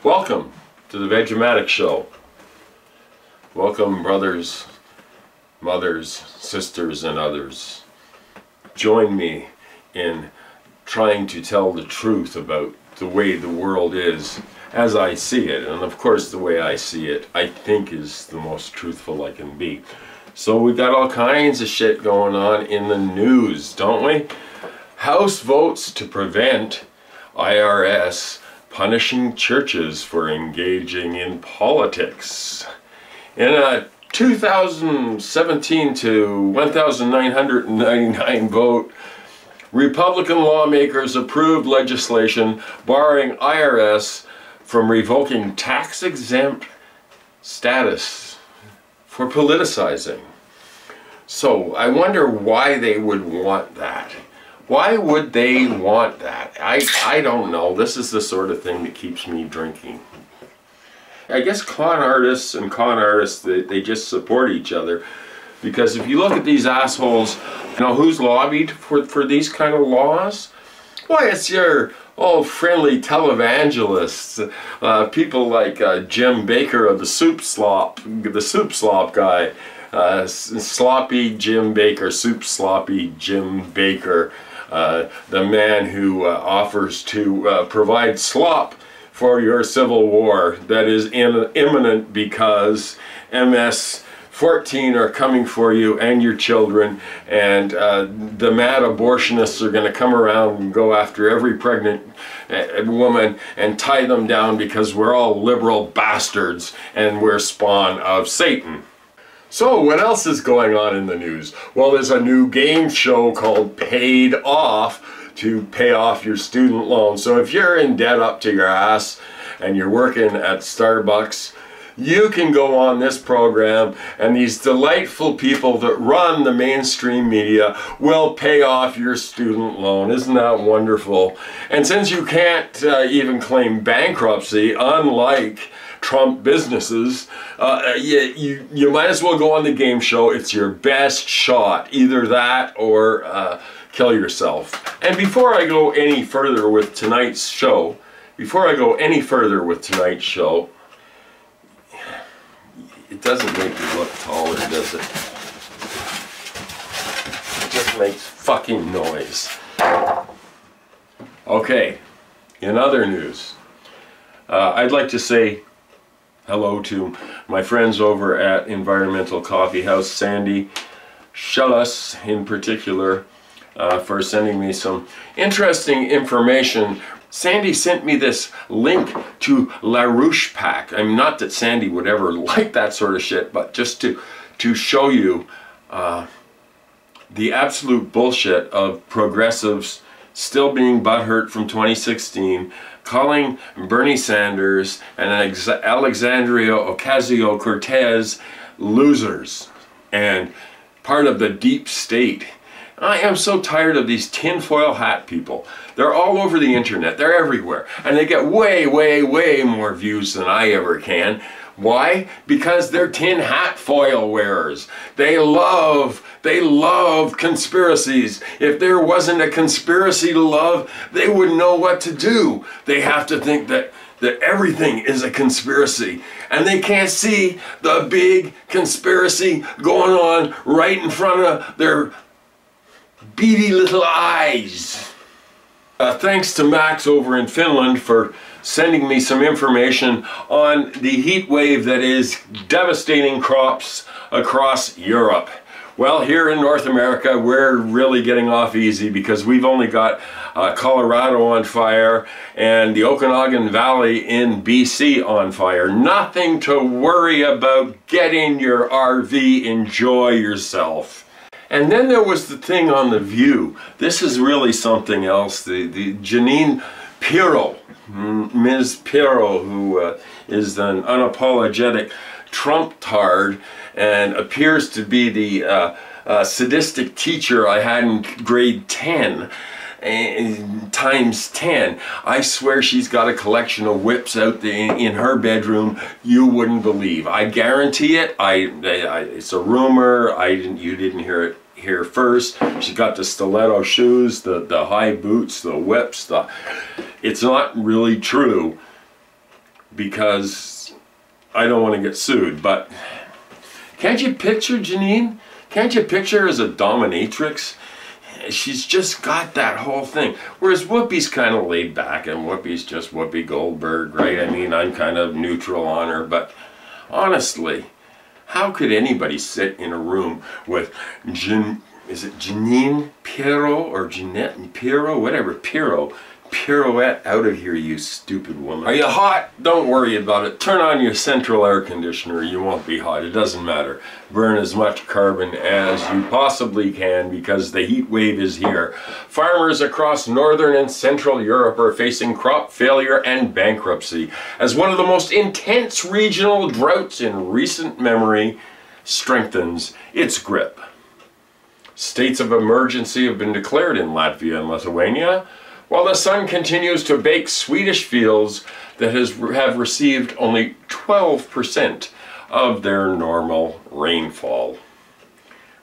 Welcome to the Vegematic show. Welcome, brothers, mothers, sisters, and others. Join me in trying to tell the truth about the way the world is as I see it. And of course, the way I see it, I think is the most truthful I can be. So we've got all kinds of shit going on in the news, don't we? House votes to prevent IRS punishing churches for engaging in politics. In a 2017 to 1,999 vote, Republican lawmakers approved legislation barring IRS from revoking tax-exempt status for politicizing. So I wonder why they would want that. Why would they want that? I don't know. This is the sort of thing that keeps me drinking. I guess con artists, they just support each other. Because if you look at these assholes, you know who's lobbied for these kind of laws? Why, it's your old friendly televangelists. People like Jim Bakker of the Soup Slop guy. Sloppy Jim Bakker, Soup Sloppy Jim Bakker. The man who offers to provide slop for your civil war that is imminent because MS-14 are coming for you and your children, and the mad abortionists are going to come around and go after every pregnant woman and tie them down because we're all liberal bastards and we're spawn of Satan. So what else is going on in the news? Well, there's a new game show called Paid Off to pay off your student loan. So if you're in debt up to your ass and you're working at Starbucks, you can go on this program and these delightful people that run the mainstream media will pay off your student loan. Isn't that wonderful? And since you can't even claim bankruptcy, unlike Trump businesses, you might as well go on the game show. It's your best shot. Either that or kill yourself. And before I go any further with tonight's show, it doesn't make me look taller, does it? It just makes fucking noise. Okay, in other news, I'd like to say hello to my friends over at Environmental Coffee House, Sandy Shellis in particular, for sending me some interesting information. Sandy sent me this link to LaRouche Pack. I mean, not that Sandy would ever like that sort of shit, but just to show you the absolute bullshit of progressives still being butthurt from 2016, calling Bernie Sanders and Alexandria Ocasio-Cortez losers and part of the deep state. I am so tired of these tinfoil hat people. They're all over the internet. They're everywhere. And they get way, way, way more views than I ever can. Why? Because they're tin hat foil wearers. They love conspiracies. If there wasn't a conspiracy to love, they wouldn't know what to do. They have to think that everything is a conspiracy. And they can't see the big conspiracy going on right in front of their beady little eyes. Thanks to Max over in Finland for sending me some information on the heat wave that is devastating crops across Europe. Well, here in North America, we're really getting off easy because we've only got Colorado on fire and the Okanagan Valley in BC on fire. Nothing to worry about. Get in your RV, enjoy yourself. And then there was the thing on The View. This is really something else. The Janine Pirro, Ms. Pirro, who is an unapologetic Trump-tard and appears to be the sadistic teacher I had in grade 10. Times 10. I swear she's got a collection of whips out there in her bedroom you wouldn't believe. I guarantee it. It's a rumor. You didn't hear it here first. She's got the stiletto shoes, the high boots, the whips. It's not really true. because I don't want to get sued. But can't you picture Janine? Can't you picture her as a dominatrix? She's just got that whole thing. Whereas Whoopi's kind of laid back, and Whoopi's just Whoopi Goldberg, right? I mean, I'm kind of neutral on her, but honestly, how could anybody sit in a room with is it Janine Pirro or Jeanette Pirro? Whatever, Pirouette out of here, you stupid woman. Are you hot? Don't worry about it. Turn on your central air conditioner. You won't be hot. It doesn't matter. Burn as much carbon as you possibly can because the heat wave is here. Farmers across northern and central Europe are facing crop failure and bankruptcy as one of the most intense regional droughts in recent memory strengthens its grip. States of emergency have been declared in Latvia and Lithuania, while the sun continues to bake Swedish fields that have received only 12% of their normal rainfall.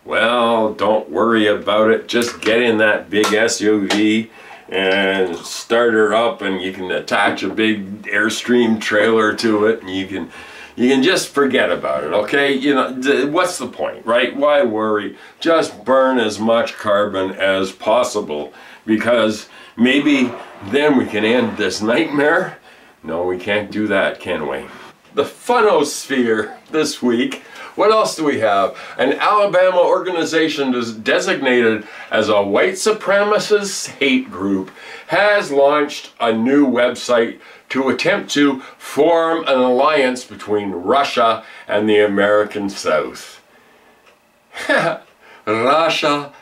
Well, don't worry about it. Just get in that big SUV and start her up, and you can attach a big Airstream trailer to it, and you can just forget about it, okay? You know, what's the point, right? Why worry? Just burn as much carbon as possible, because maybe then we can end this nightmare. No, we can't do that, can we? The Funosphere this week. What else do we have? An Alabama organization designated as a white supremacist hate group has launched a new website to attempt to form an alliance between Russia and the American South. Russia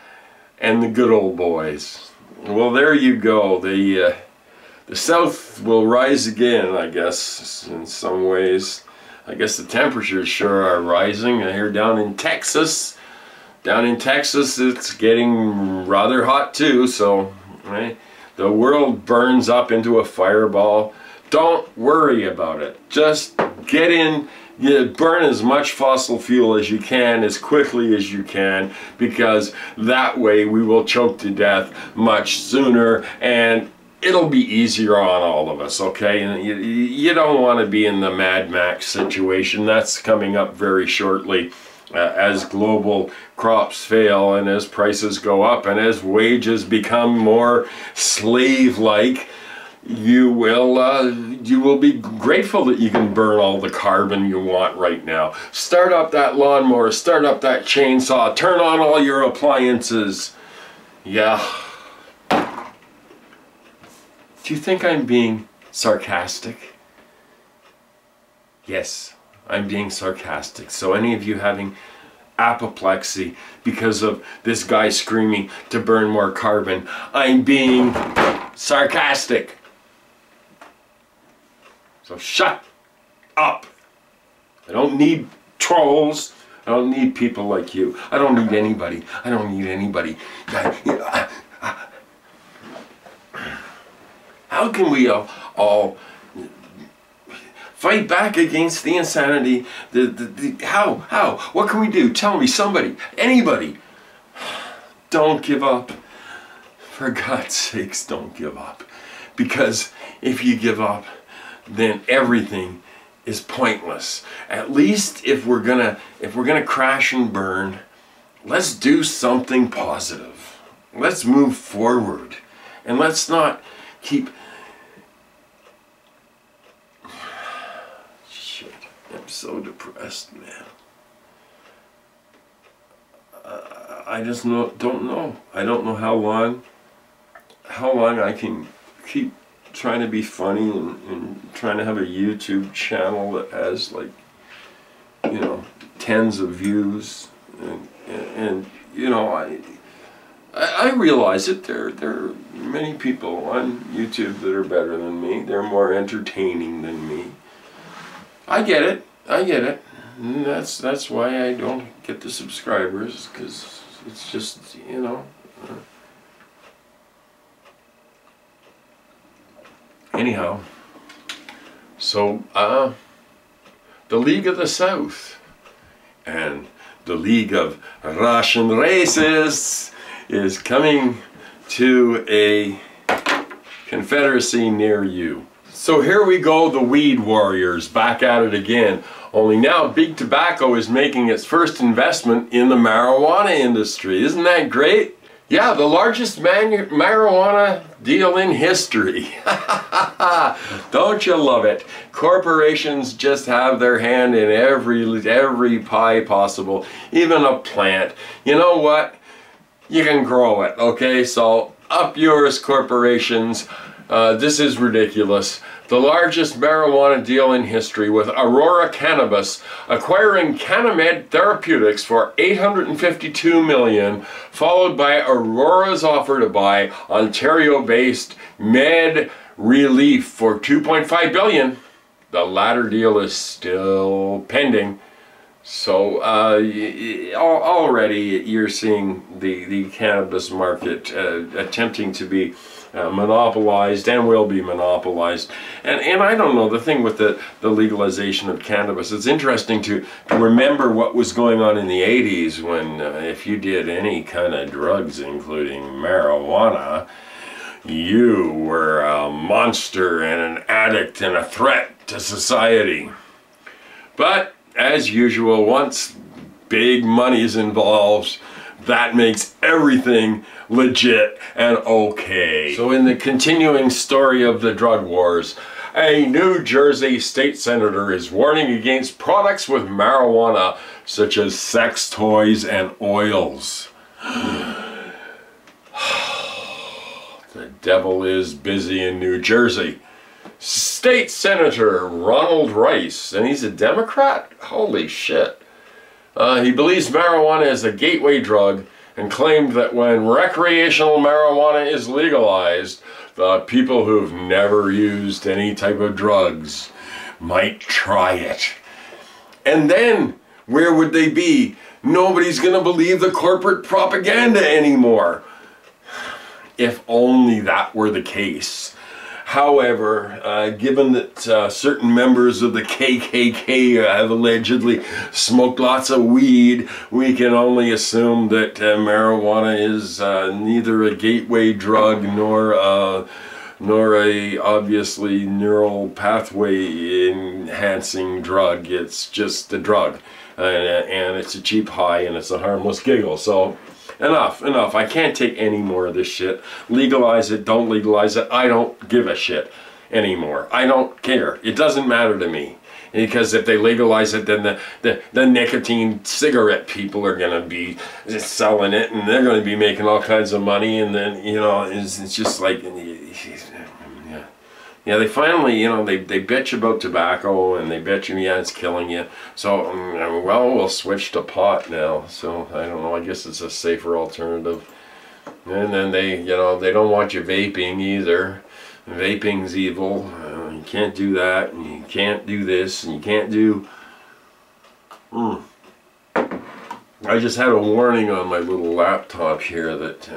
and the good old boys. Well, there you go. The South will rise again, I guess, in some ways. I guess the temperatures sure are rising. Here down in Texas, it's getting rather hot too, so right? The world burns up into a fireball. Don't worry about it. Just get in, burn as much fossil fuel as you can, as quickly as you can, because that way we will choke to death much sooner, and it'll be easier on all of us, okay? And you don't want to be in the Mad Max situation. That's coming up very shortly as global crops fail and as prices go up and as wages become more slave-like. You will be grateful that you can burn all the carbon you want right now. Start up that lawnmower, start up that chainsaw, turn on all your appliances. Yeah. Do you think I'm being sarcastic? Yes, I'm being sarcastic. So any of you having apoplexy because of this guy screaming to burn more carbon, I'm being sarcastic. So shut up. I don't need trolls. I don't need people like you. I don't need anybody. I don't need anybody. How can we all fight back against the insanity? How? What can we do? Tell me, somebody, anybody. Don't give up. For God's sakes, don't give up. Because if you give up, then everything is pointless. At least if we're gonna crash and burn, let's do something positive. Let's move forward, and let's not keep. Shit, I'm so depressed, man. I just don't know. I don't know how long I can keep trying to be funny and trying to have a YouTube channel that has, like, you know, tens of views, and you know, I realize it. There are many people on YouTube that are better than me. They're more entertaining than me. I get it. And that's why I don't get the subscribers, because it's just, you know. Anyhow, so the League of the South and the League of Russian Racists is coming to a confederacy near you. So here we go, the weed warriors, back at it again. Only now Big Tobacco is making its first investment in the marijuana industry. Isn't that great? Yeah, the largest marijuana deal in history. Don't you love it? Corporations just have their hand in every pie possible, even a plant. You know what? You can grow it, okay? So up yours, corporations. This is ridiculous. The largest marijuana deal in history, with Aurora Cannabis acquiring Canamed Therapeutics for $852 million, followed by Aurora's offer to buy Ontario-based Med Relief for $2.5 billion. The latter deal is still pending. So already you're seeing the cannabis market attempting to be monopolized, and will be monopolized. And I don't know, the thing with the legalization of cannabis, it's interesting to remember what was going on in the 80s when if you did any kind of drugs, including marijuana, you were a monster and an addict and a threat to society. But as usual, once big money is involved, that makes everything legit and okay. So in the continuing story of the drug wars, a New Jersey state senator is warning against products with marijuana, such as sex toys and oils. The devil is busy in New Jersey. State Senator Ronald Rice, and he's a Democrat? Holy shit. He believes marijuana is a gateway drug and claimed that when recreational marijuana is legalized, the people who've never used any type of drugs might try it. And then, where would they be? Nobody's gonna believe the corporate propaganda anymore. If only that were the case. However, given that certain members of the KKK have allegedly smoked lots of weed, we can only assume that marijuana is neither a gateway drug nor a obviously neural pathway enhancing drug. It's just a drug, and it's a cheap high, and it's a harmless giggle. So enough. I can't take any more of this shit. Legalize it, don't legalize it. I don't give a shit anymore. I don't care. It doesn't matter to me. Because if they legalize it, then the nicotine cigarette people are going to be selling it, and they're going to be making all kinds of money, and then, you know, it's just like, yeah, they finally, you know, they bitch about tobacco, and they bitch you, yeah, it's killing you. So, well, we'll switch to pot now. So, I don't know, I guess it's a safer alternative. And then they, you know, they don't want you vaping either. Vaping's evil. You can't do that, and you can't do this, and you can't do... I just had a warning on my little laptop here that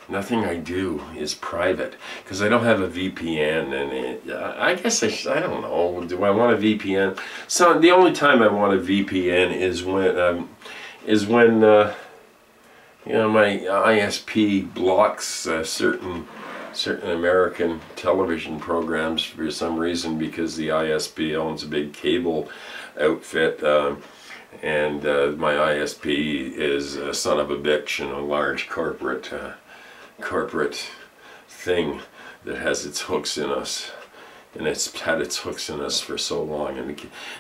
nothing I do is private, because I don't have a VPN, and I guess I don't know, do I want a VPN? So the only time I want a VPN is when you know, my ISP blocks certain American television programs for some reason, because the ISP owns a big cable outfit, and my ISP is a son of a bitch and a large corporate thing that has its hooks in us, and it's had its hooks in us for so long, and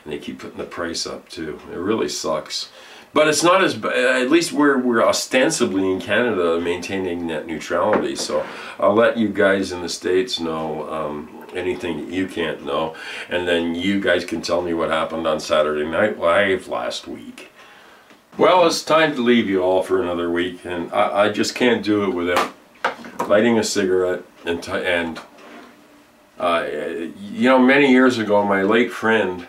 they keep putting the price up too. It really sucks. But it's not as bad. At least we're ostensibly in Canada maintaining net neutrality. So I'll let you guys in the States know anything that you can't know, and then you guys can tell me what happened on Saturday Night Live last week. Well, it's time to leave you all for another week, and I just can't do it without lighting a cigarette and you know, many years ago, my late friend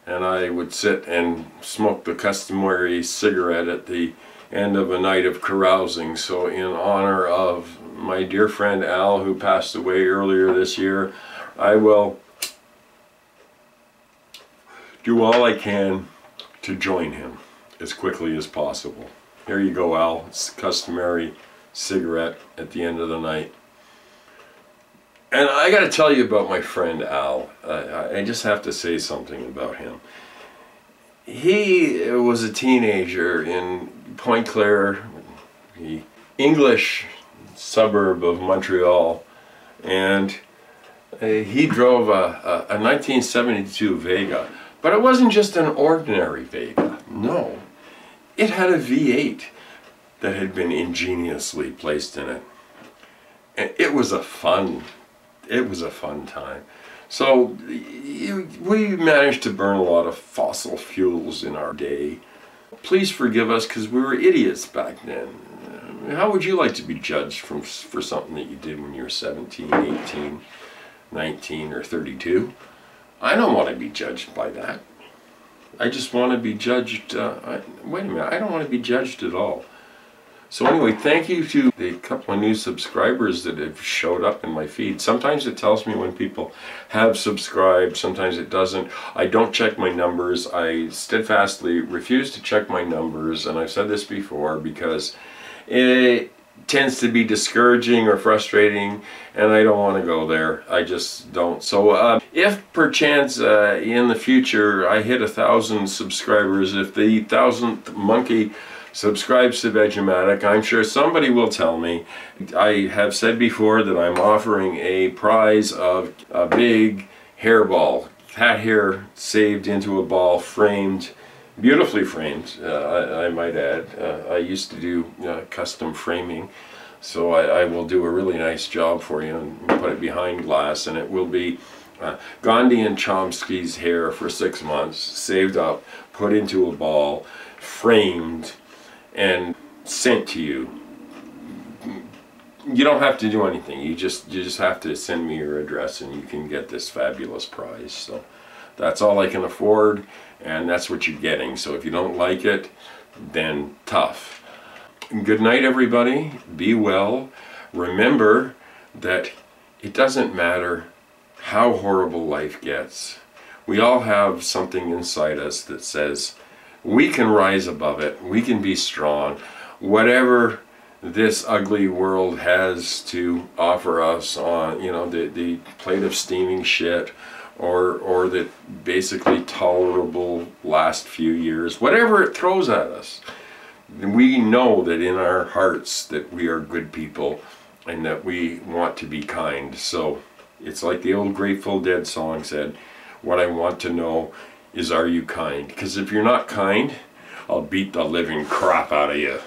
and I would sit and smoke the customary cigarette at the end of a night of carousing. So in honor of my dear friend Al, who passed away earlier this year, I will do all I can to join him as quickly as possible. Here you go, Al. It's the customary cigarette at the end of the night. And I got to tell you about my friend Al. I just have to say something about him. He was a teenager in Point Claire, the English suburb of Montreal, and he drove a 1972 Vega. But it wasn't just an ordinary Vega. No, it had a V8 that had been ingeniously placed in it. And it was a fun time. So we managed to burn a lot of fossil fuels in our day. Please forgive us because we were idiots back then. How would you like to be judged for something that you did when you were 17, 18, 19, or 32? I don't want to be judged by that. I just want to be judged. Wait a minute, I don't want to be judged at all. So anyway, thank you to the couple of new subscribers that have showed up in my feed. Sometimes it tells me when people have subscribed, sometimes it doesn't. I don't check my numbers. I steadfastly refuse to check my numbers, and I've said this before because it tends to be discouraging or frustrating, and I don't want to go there. I just don't. So if perchance in the future I hit 1,000 subscribers, if the 1,000th monkey subscribes to Vegematic, I'm sure somebody will tell me. I have said before that I'm offering a prize of a big hairball, cat hair saved into a ball, framed, beautifully framed, I might add. I used to do custom framing, so I will do a really nice job for you and put it behind glass, and it will be Gandhi and Chomsky's hair for 6 months, saved up, put into a ball, framed, and sent to you. You don't have to do anything. You just have to send me your address and you can get this fabulous prize. So that's all I can afford, and that's what you're getting. So if you don't like it, then tough. Good night, everybody. Be well. Remember that it doesn't matter how horrible life gets. We all have something inside us that says we can rise above it. We can be strong. Whatever this ugly world has to offer us on, you know, the plate of steaming shit, or the basically tolerable last few years, whatever it throws at us, we know that in our hearts that we are good people and that we want to be kind. So it's like the old Grateful Dead song said, what I want to know is, are you kind? Because if you're not kind, I'll beat the living crap out of you.